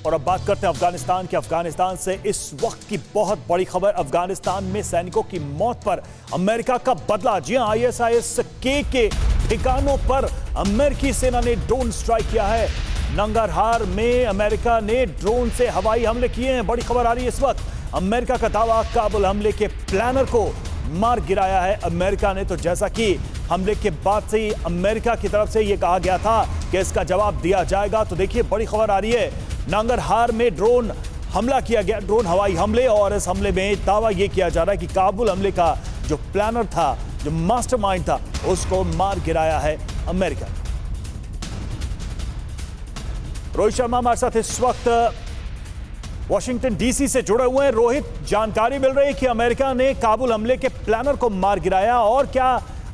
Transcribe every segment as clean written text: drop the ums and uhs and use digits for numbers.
और अब बात करते हैं अफगानिस्तान के। अफगानिस्तान से इस वक्त की बहुत बड़ी खबर। अफगानिस्तान में सैनिकों की मौत पर अमेरिका का बदला। जी हां, ISIS के ठिकानों पर अमेरिकी सेना ने ड्रोन स्ट्राइक किया है। नंगरहार में अमेरिका ने ड्रोन से हवाई हमले किए हैं। बड़ी खबर आ रही है इस वक्त। अमेरिका का दावा, काबुल हमले के प्लानर को मार गिराया है अमेरिका ने। तो जैसा कि हमले के बाद से ही अमेरिका की तरफ से यह कहा गया था कि इसका जवाब दिया जाएगा, तो देखिए बड़ी खबर आ रही है। नंगरहार में ड्रोन हमला किया गया, ड्रोन हवाई हमले, और इस हमले में दावा यह किया जा रहा है कि काबुल हमले का जो प्लानर था, जो मास्टरमाइंड था, उसको मार गिराया है अमेरिका। रोहित शर्मा हमारे साथ इस वक्त वॉशिंगटन DC से जुड़े हुए हैं। रोहित, जानकारी मिल रही है कि अमेरिका ने काबुल हमले के प्लानर को मार गिराया, और क्या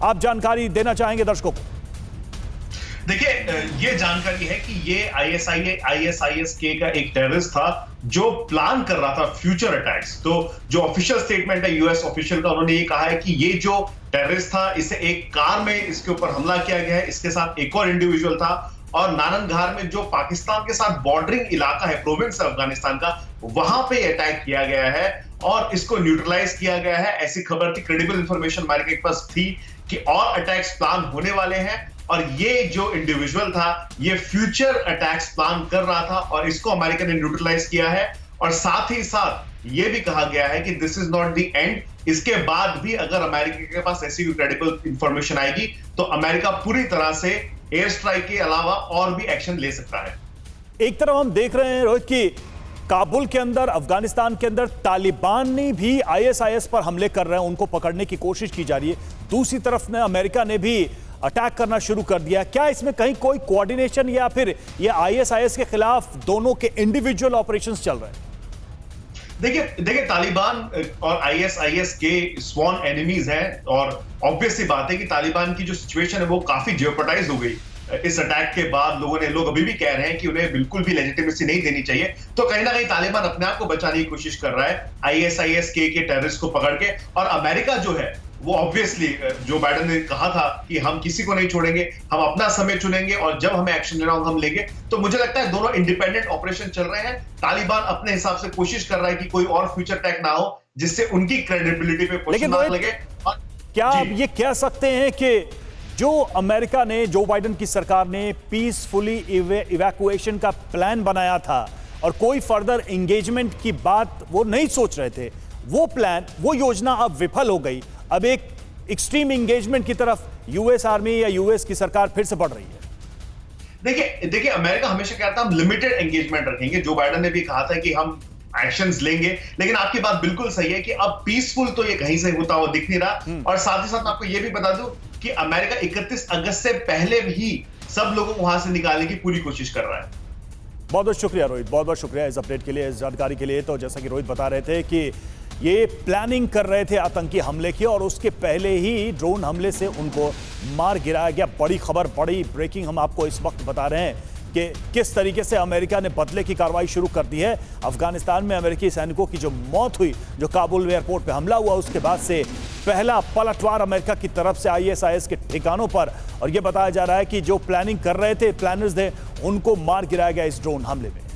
आप जानकारी देना चाहेंगे दर्शकों को? देखिए, ये जानकारी है कि ये ISIS-K का एक टेररिस्ट था जो प्लान कर रहा था फ्यूचर अटैक्स। तो जो ऑफिशियल स्टेटमेंट है US ऑफिशियल का, उन्होंने ये कहा है कि ये जो टेररिस्ट था, इसे एक कार में इसके ऊपर हमला किया गया है। इसके साथ एक और इंडिविजुअल था, और नाननघार में जो पाकिस्तान के साथ बॉर्डरिंग इलाका है, प्रोविंस है अफगानिस्तान का, वहां पे अटैक किया गया है और इसको न्यूट्रलाइज किया गया है। ऐसी खबर थी, क्रेडिबल इंफॉर्मेशन हमारे के पास थी कि और अटैक्स प्लान होने वाले हैं, और ये जो इंडिविजुअल था ये फ्यूचर अटैक्स प्लान कर रहा था, और इसको अमेरिका ने न्यूट्रलाइज किया है। और साथ ही साथ ये भी कहा गया है कि this is not the end. इसके बाद भी अगर अमेरिका के पास ऐसी कोई क्रेडिबल इंफॉर्मेशन आएगी तो अमेरिका पूरी तरह से एयर स्ट्राइक के अलावा और भी एक्शन ले सकता है। एक तरफ हम देख रहे हैं रोहित कि काबुल के अंदर, अफगानिस्तान के अंदर तालिबान ने भी ISIS पर हमले कर रहे हैं, उनको पकड़ने की कोशिश की जा रही है। दूसरी तरफ ने अमेरिका ने भी अटैक करना शुरू कर दिया। क्या इसमें कहीं कोई कोऑर्डिनेशन, या फिर ये ISIS के खिलाफ दोनों के इंडिविजुअल ऑपरेशंस चल रहे हैं? देखिए, तालिबान और ISIS के स्वॉन एनिमीज हैं, और ऑब्वियस सी बात है कि तालिबान की जो सिचुएशन है वो काफी जेओपर्टाइज हो गई इस अटैक के बाद। लोग अभी भी कह रहे हैं कि उन्हें बिल्कुल भी लेजिटिमेसी नहीं देनी चाहिए। तो कहीं ना कहीं तालिबान अपने आप को बचाने की कोशिश कर रहा है ISIS-K के टेररिस्ट को पकड़ के। और अमेरिका जो है वो ऑब्वियसली, जो बाइडेन ने कहा था कि हम किसी को नहीं छोड़ेंगे, हम अपना समय चुनेंगे, और जब हमें एक्शन लेना होगा हम लेंगे। तो मुझे लगता है दोनों इंडिपेंडेंट ऑपरेशन चल रहे हैं। तालिबान अपने हिसाब से कोशिश कर रहा है कि कोई और फ्यूचर अटैक ना हो जिससे उनकी क्रेडिबिलिटी पे क्वेश्चन मार्क लगे। क्या आप ये कह सकते हैं कि जो अमेरिका ने, जो बाइडेन की सरकार ने पीसफुली इवैक्यूएशन का प्लान बनाया था और कोई फर्दर एंगेजमेंट की बात वो नहीं सोच रहे थे, वो प्लान, वो योजना अब विफल हो गई। अब एक एक्सट्रीम एंगेजमेंट की तरफ US आर्मी या US की सरकार फिर से बढ़ रही है? देखिए, अमेरिका हमेशा कहता है हम लिमिटेड एंगेजमेंट रखेंगे। जो बाइडेन ने भी कहा था कि हम एक्शंस लेंगे, लेकिन आपकी बात बिल्कुल सही है कि अब पीसफुल तो ये कहीं से होता हुआ दिख नहीं रहा। और साथ ही साथ आपको ये भी बता दूं कि अमेरिका 31 अगस्त से पहले भी सब लोगों को वहां से निकालने की पूरी कोशिश कर रहा है। बहुत बहुत शुक्रिया रोहित, बहुत बहुत शुक्रिया इस अपडेट के लिए, इस जानकारी के लिए। तो जैसा कि रोहित बता रहे थे कि ये प्लानिंग कर रहे थे आतंकी हमले की, और उसके पहले ही ड्रोन हमले से उनको मार गिराया गया। बड़ी खबर, बड़ी ब्रेकिंग हम आपको इस वक्त बता रहे हैं कि किस तरीके से अमेरिका ने बदले की कार्रवाई शुरू कर दी है। अफगानिस्तान में अमेरिकी सैनिकों की जो मौत हुई, जो काबुल एयरपोर्ट पे हमला हुआ, उसके बाद से पहला पलटवार अमेरिका की तरफ से ISIS के ठिकानों पर। और यह बताया जा रहा है कि जो प्लानिंग कर रहे थे, प्लानर्स थे, उनको मार गिराया गया इस ड्रोन हमले में।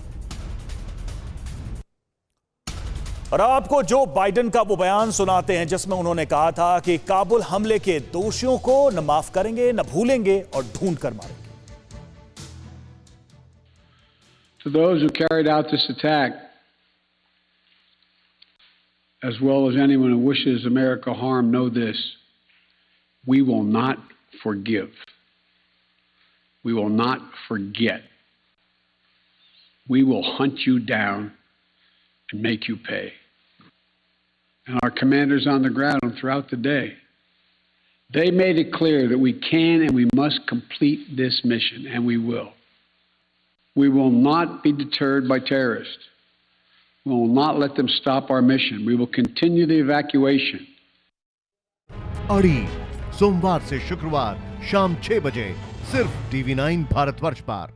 और आपको जो बाइडेन का वो बयान सुनाते हैं जिसमें उन्होंने कहा था कि काबुल हमले के दोषियों को न माफ करेंगे, न भूलेंगे, और ढूंढ कर मारेंगे। To those who carried out this attack, as well as anyone who wishes America harm, know this: we will not forgive. We will not forget. We will hunt you down and make you pay. And our commanders on the ground throughout the day, they made it clear that we can and we must complete this mission, and we will. We will not be deterred by terrorists. We will not let them stop our mission. We will continue the evacuation. अड़ी सोमवार से शुक्रवार शाम 6 बजे सिर्फ TV9 Bharatvarsh पर।